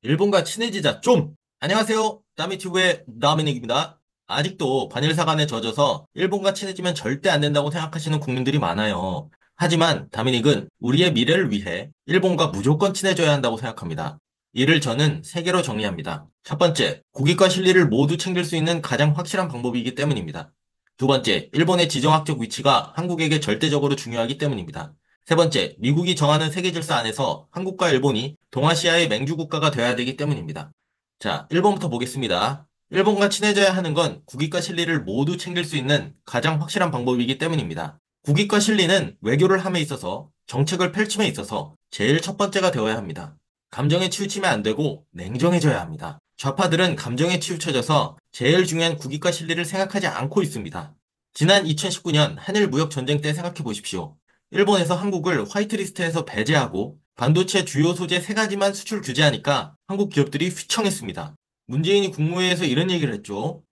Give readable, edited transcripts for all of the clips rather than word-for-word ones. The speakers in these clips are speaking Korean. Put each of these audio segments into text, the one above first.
일본과 친해지자 좀! 안녕하세요. 다미튜브의 다미닉입니다. 아직도 반일 사관에 젖어서 일본과 친해지면 절대 안 된다고 생각하시는 국민들이 많아요. 하지만 다미닉은 우리의 미래를 위해 일본과 무조건 친해져야 한다고 생각합니다. 이를 저는 세 개로 정리합니다. 첫 번째, 국익과 실리를 모두 챙길 수 있는 가장 확실한 방법이기 때문입니다. 두 번째, 일본의 지정학적 위치가 한국에게 절대적으로 중요하기 때문입니다. 세 번째, 미국이 정하는 세계 질서 안에서 한국과 일본이 동아시아의 맹주 국가가 되어야 되기 때문입니다. 자, 1번부터 보겠습니다. 일본과 친해져야 하는 건 국익과 실리를 모두 챙길 수 있는 가장 확실한 방법이기 때문입니다. 국익과 실리는 외교를 함에 있어서 정책을 펼침에 있어서 제일 첫 번째가 되어야 합니다. 감정에 치우치면 안 되고 냉정해져야 합니다. 좌파들은 감정에 치우쳐져서 제일 중요한 국익과 실리를 생각하지 않고 있습니다. 지난 2019년 한일 무역 전쟁 때 생각해 보십시오. 일본에서 한국을 화이트리스트에서 배제하고 반도체 주요 소재 세 가지만 수출 규제하니까 한국 기업들이 휘청했습니다. 문재인이 국무회의에서 이런 얘기를 했죠.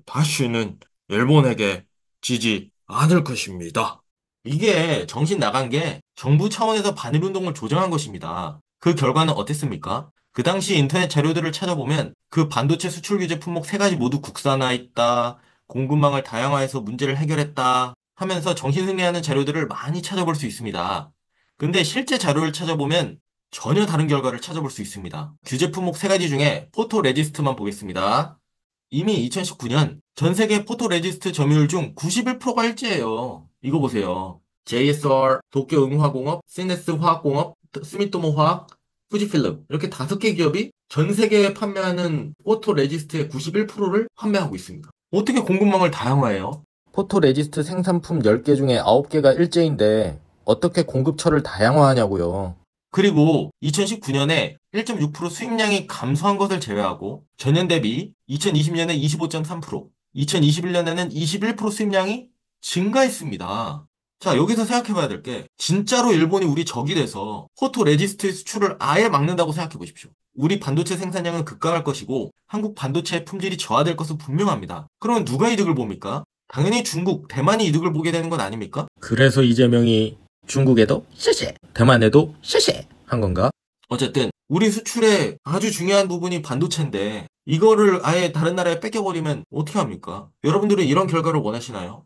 다시는 일본에게 지지 않을 것입니다. 이게 정신 나간 게 정부 차원에서 반일운동을 조정한 것입니다. 그 결과는 어땠습니까? 그 당시 인터넷 자료들을 찾아보면 그 반도체 수출 규제 품목 세 가지 모두 국산화했다, 공급망을 다양화해서 문제를 해결했다, 하면서 정신승리하는 자료들을 많이 찾아볼 수 있습니다. 근데 실제 자료를 찾아보면 전혀 다른 결과를 찾아볼 수 있습니다. 규제 품목 세 가지 중에 포토 레지스트만 보겠습니다. 이미 2019년 전 세계 포토 레지스트 점유율 중 91%가 일제예요. 이거 보세요. JSR, 도쿄응화공업, 시네스 화학공업, 스미토모 화학, 후지필름 이렇게 다섯 개 기업이 전 세계에 판매하는 포토 레지스트의 91%를 판매하고 있습니다. 어떻게 공급망을 다양화해요? 포토 레지스트 생산품 10개 중에 9개가 일제인데 어떻게 공급처를 다양화하냐고요. 그리고 2019년에 1.6% 수입량이 감소한 것을 제외하고 전년 대비 2020년에 25.3%, 2021년에는 21% 수입량이 증가했습니다. 자, 여기서 생각해 봐야 될 게 진짜로 일본이 우리 적이 돼서 포토 레지스트 수출을 아예 막는다고 생각해 보십시오. 우리 반도체 생산량은 급감할 것이고 한국 반도체의 품질이 저하될 것은 분명합니다. 그러면 누가 이득을 봅니까? 당연히 중국, 대만이 이득을 보게 되는 건 아닙니까? 그래서 이재명이 중국에도 쎄쎄, 대만에도 쎄쎄 한 건가? 어쨌든 우리 수출의 아주 중요한 부분이 반도체인데 이거를 아예 다른 나라에 뺏겨버리면 어떻게 합니까? 여러분들은 이런 결과를 원하시나요?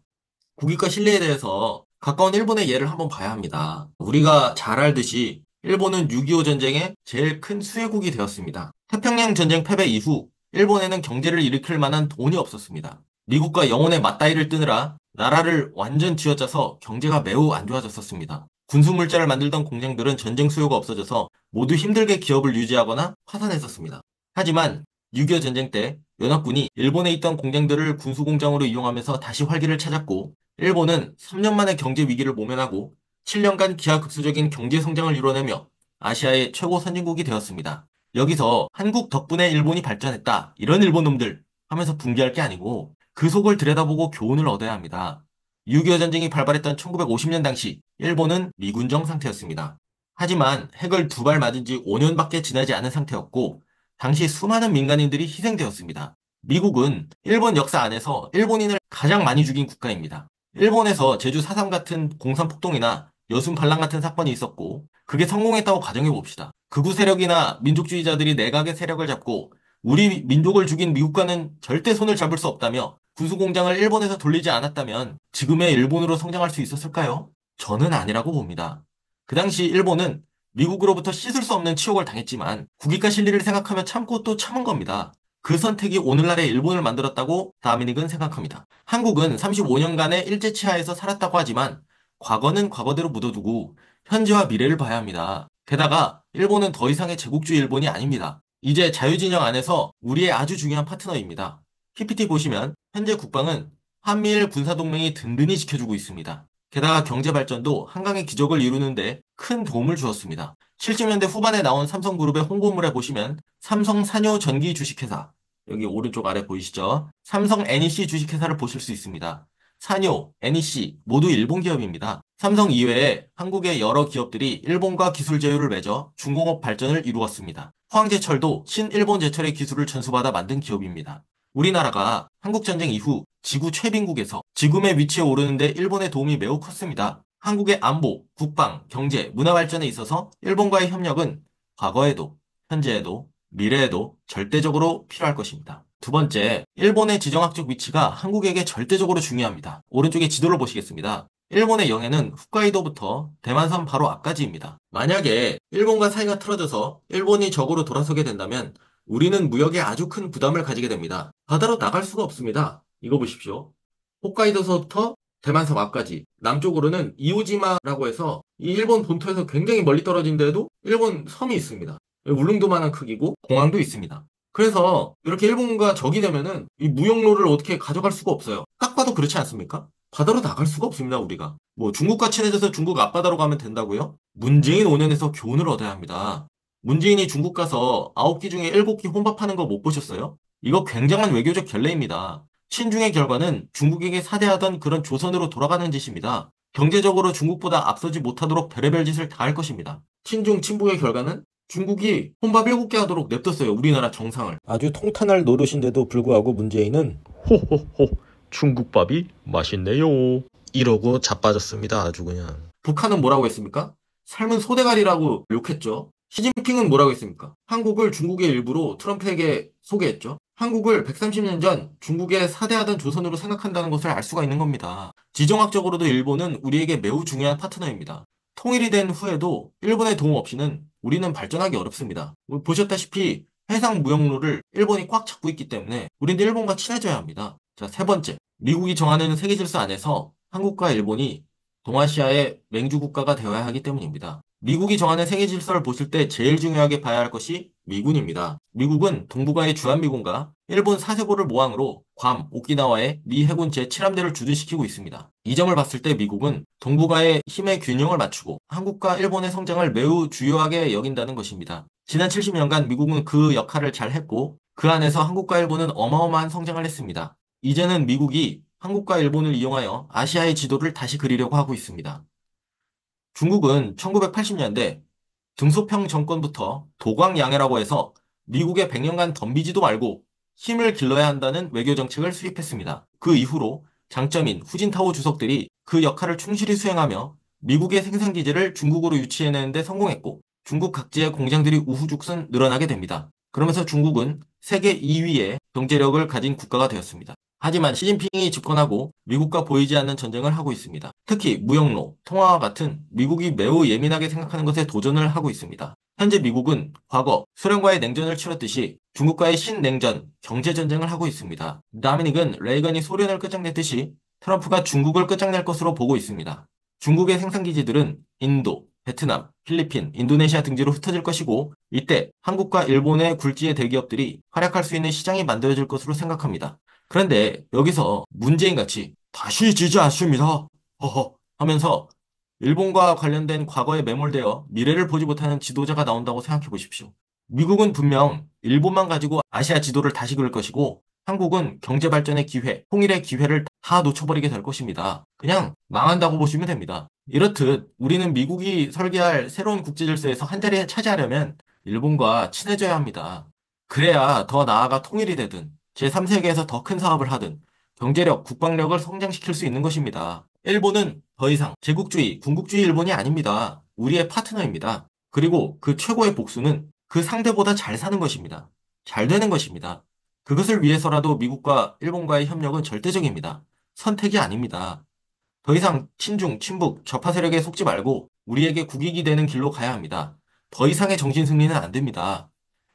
국익과 신뢰에 대해서 가까운 일본의 예를 한번 봐야 합니다. 우리가 잘 알듯이 일본은 6.25 전쟁의 제일 큰 수혜국이 되었습니다. 태평양 전쟁 패배 이후 일본에는 경제를 일으킬 만한 돈이 없었습니다. 미국과 영혼의 맞다이를 뜨느라 나라를 완전 쥐어짜서 경제가 매우 안 좋아졌었습니다. 군수물자를 만들던 공장들은 전쟁 수요가 없어져서 모두 힘들게 기업을 유지하거나 파산했었습니다. 하지만 6.25 전쟁 때 연합군이 일본에 있던 공장들을 군수공장으로 이용하면서 다시 활기를 찾았고 일본은 3년 만에 경제 위기를 모면하고 7년간 기하급수적인 경제 성장을 이뤄내며 아시아의 최고 선진국이 되었습니다. 여기서 한국 덕분에 일본이 발전했다. 이런 일본 놈들 하면서 붕괴할 게 아니고 그 속을 들여다보고 교훈을 얻어야 합니다. 6.25 전쟁이 발발했던 1950년 당시 일본은 미군정 상태였습니다. 하지만 핵을 두 발 맞은 지 5년밖에 지나지 않은 상태였고 당시 수많은 민간인들이 희생되었습니다. 미국은 일본 역사 안에서 일본인을 가장 많이 죽인 국가입니다. 일본에서 제주 4.3 같은 공산폭동이나 여순 반란 같은 사건이 있었고 그게 성공했다고 가정해 봅시다. 극우 세력이나 민족주의자들이 내각의 세력을 잡고 우리 민족을 죽인 미국과는 절대 손을 잡을 수 없다며 군수공장을 일본에서 돌리지 않았다면 지금의 일본으로 성장할 수 있었을까요? 저는 아니라고 봅니다. 그 당시 일본은 미국으로부터 씻을 수 없는 치욕을 당했지만 국익과 실리를 생각하며 참고 또 참은 겁니다. 그 선택이 오늘날의 일본을 만들었다고 다미닉은 생각합니다. 한국은 35년간의 일제 치하에서 살았다고 하지만 과거는 과거대로 묻어두고 현재와 미래를 봐야 합니다. 게다가 일본은 더 이상의 제국주의 일본이 아닙니다. 이제 자유진영 안에서 우리의 아주 중요한 파트너입니다. PPT 보시면 현재 국방은 한미일 군사동맹이 든든히 지켜주고 있습니다. 게다가 경제 발전도 한강의 기적을 이루는데 큰 도움을 주었습니다. 70년대 후반에 나온 삼성그룹의 홍보물에 보시면 삼성 산요 전기 주식회사, 여기 오른쪽 아래 보이시죠? 삼성 NEC 주식회사를 보실 수 있습니다. 산요, NEC 모두 일본 기업입니다. 삼성 이외에 한국의 여러 기업들이 일본과 기술 제휴를 맺어 중공업 발전을 이루었습니다. 포항제철도 신일본제철의 기술을 전수받아 만든 기업입니다. 우리나라가 한국전쟁 이후 지구 최빈국에서 지금의 위치에 오르는데 일본의 도움이 매우 컸습니다. 한국의 안보, 국방, 경제, 문화 발전에 있어서 일본과의 협력은 과거에도 현재에도 미래에도 절대적으로 필요할 것입니다. 두 번째, 일본의 지정학적 위치가 한국에게 절대적으로 중요합니다. 오른쪽에 지도를 보시겠습니다. 일본의 영해는 홋카이도부터 대만섬 바로 앞까지입니다. 만약에 일본과 사이가 틀어져서 일본이 적으로 돌아서게 된다면 우리는 무역에 아주 큰 부담을 가지게 됩니다. 바다로 나갈 수가 없습니다. 이거 보십시오. 홋카이도서부터 대만섬 앞까지 남쪽으로는 이오지마라고 해서 이 일본 본토에서 굉장히 멀리 떨어진 데에도 일본 섬이 있습니다. 울릉도만한 크기고 공항도 있습니다. 그래서 이렇게 일본과 적이 되면은 이 무역로를 어떻게 가져갈 수가 없어요. 딱 봐도 그렇지 않습니까? 바다로 나갈 수가 없습니다, 우리가. 뭐 중국과 친해져서 중국 앞바다로 가면 된다고요? 문재인 5년에서 교훈을 얻어야 합니다. 문재인이 중국 가서 9기 중에 7기 혼밥하는 거 못 보셨어요? 이거 굉장한 외교적 결례입니다. 친중의 결과는 중국에게 사대하던 그런 조선으로 돌아가는 짓입니다. 경제적으로 중국보다 앞서지 못하도록 별의별 짓을 다 할 것입니다. 친중 친북의 결과는 중국이 혼밥 7개 하도록 냅뒀어요. 우리나라 정상을. 아주 통탄할 노릇인데도 불구하고 문재인은 호호호 중국밥이 맛있네요. 이러고 자빠졌습니다. 아주 그냥. 북한은 뭐라고 했습니까? 삶은 소대가리라고 욕했죠. 시진핑은 뭐라고 했습니까? 한국을 중국의 일부로 트럼프에게 소개했죠. 한국을 130년 전 중국에 사대하던 조선으로 생각한다는 것을 알 수가 있는 겁니다. 지정학적으로도 일본은 우리에게 매우 중요한 파트너입니다. 통일이 된 후에도 일본의 도움 없이는 우리는 발전하기 어렵습니다. 보셨다시피 해상 무역로를 일본이 꽉 잡고 있기 때문에 우리는 일본과 친해져야 합니다. 자, 세 번째. 미국이 정하는 세계 질서 안에서 한국과 일본이 동아시아의 맹주 국가가 되어야 하기 때문입니다. 미국이 정하는 세계 질서를 보실 때 제일 중요하게 봐야 할 것이 미군입니다. 미국은 동북아의 주한미군과 일본 사세보를 모항으로 괌, 오키나와에 미 해군 제7함대를 주둔시키고 있습니다. 이 점을 봤을 때 미국은 동북아의 힘의 균형을 맞추고 한국과 일본의 성장을 매우 주요하게 여긴다는 것입니다. 지난 70년간 미국은 그 역할을 잘 했고 그 안에서 한국과 일본은 어마어마한 성장을 했습니다. 이제는 미국이 한국과 일본을 이용하여 아시아의 지도를 다시 그리려고 하고 있습니다. 중국은 1980년대 등소평 정권부터 도광양해라고 해서 미국의 100년간 덤비지도 말고 힘을 길러야 한다는 외교 정책을 수립했습니다. 그 이후로 장점인 후진타오 주석들이 그 역할을 충실히 수행하며 미국의 생산기지를 중국으로 유치해내는 데 성공했고 중국 각지의 공장들이 우후죽순 늘어나게 됩니다. 그러면서 중국은 세계 2위의 경제력을 가진 국가가 되었습니다. 하지만 시진핑이 집권하고 미국과 보이지 않는 전쟁을 하고 있습니다. 특히 무역로, 통화와 같은 미국이 매우 예민하게 생각하는 것에 도전을 하고 있습니다. 현재 미국은 과거 소련과의 냉전을 치렀듯이 중국과의 신냉전, 경제전쟁을 하고 있습니다. 다미닉은 레이건이 소련을 끝장냈듯이 트럼프가 중국을 끝장낼 것으로 보고 있습니다. 중국의 생산기지들은 인도, 베트남, 필리핀, 인도네시아 등지로 흩어질 것이고 이때 한국과 일본의 굴지의 대기업들이 활약할 수 있는 시장이 만들어질 것으로 생각합니다. 그런데 여기서 문재인같이 다시 지지 않습니다. 허허 하면서 일본과 관련된 과거에 매몰되어 미래를 보지 못하는 지도자가 나온다고 생각해 보십시오. 미국은 분명 일본만 가지고 아시아 지도를 다시 그릴 것이고 한국은 경제 발전의 기회, 통일의 기회를 다 놓쳐버리게 될 것입니다. 그냥 망한다고 보시면 됩니다. 이렇듯 우리는 미국이 설계할 새로운 국제 질서에서 한 자리에 차지하려면 일본과 친해져야 합니다. 그래야 더 나아가 통일이 되든 제3세계에서 더 큰 사업을 하든 경제력, 국방력을 성장시킬 수 있는 것입니다. 일본은 더 이상 제국주의, 군국주의 일본이 아닙니다. 우리의 파트너입니다. 그리고 그 최고의 복수는 그 상대보다 잘 사는 것입니다. 잘 되는 것입니다. 그것을 위해서라도 미국과 일본과의 협력은 절대적입니다. 선택이 아닙니다. 더 이상 친중, 친북, 좌파 세력에 속지 말고 우리에게 국익이 되는 길로 가야 합니다. 더 이상의 정신승리는 안 됩니다.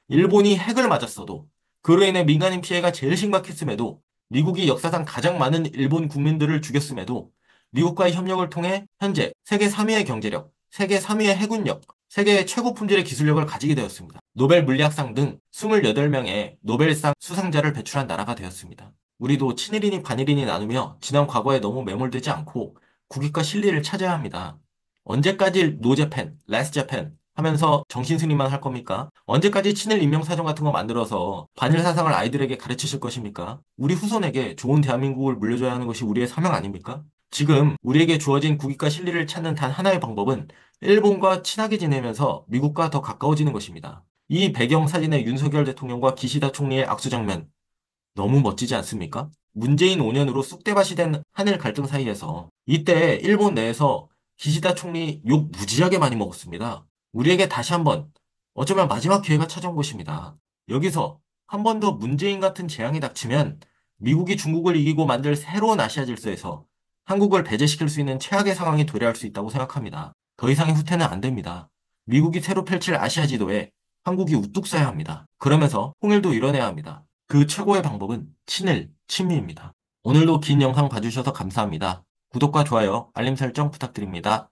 일본이 핵을 맞았어도 그로 인해 민간인 피해가 제일 심각했음에도 미국이 역사상 가장 많은 일본 국민들을 죽였음에도 미국과의 협력을 통해 현재 세계 3위의 경제력, 세계 3위의 해군력, 세계 최고 품질의 기술력을 가지게 되었습니다. 노벨 물리학상 등 28명의 노벨상 수상자를 배출한 나라가 되었습니다. 우리도 친일이니 반일이니 나누며 지난 과거에 너무 매몰되지 않고 국익과 실리를 찾아야 합니다. 언제까지 노재팬, 레스재팬 하면서 정신승리만 할 겁니까? 언제까지 친일 인명사정 같은 거 만들어서 반일 사상을 아이들에게 가르치실 것입니까? 우리 후손에게 좋은 대한민국을 물려줘야 하는 것이 우리의 사명 아닙니까? 지금 우리에게 주어진 국익과 실리를 찾는 단 하나의 방법은 일본과 친하게 지내면서 미국과 더 가까워지는 것입니다. 이 배경 사진의 윤석열 대통령과 기시다 총리의 악수 장면 너무 멋지지 않습니까? 문재인 5년으로 쑥대밭이 된 한일 갈등 사이에서 이때 일본 내에서 기시다 총리 욕 무지하게 많이 먹었습니다. 우리에게 다시 한번 어쩌면 마지막 기회가 찾아온 것입니다. 여기서 한 번 더 문재인 같은 재앙이 닥치면 미국이 중국을 이기고 만들 새로운 아시아 질서에서 한국을 배제시킬 수 있는 최악의 상황이 도래할 수 있다고 생각합니다. 더 이상의 후퇴는 안 됩니다. 미국이 새로 펼칠 아시아 지도에 한국이 우뚝 서야 합니다. 그러면서 통일도 이뤄내야 합니다. 그 최고의 방법은 친일, 친미입니다. 오늘도 긴 영상 봐주셔서 감사합니다. 구독과 좋아요, 알림 설정 부탁드립니다.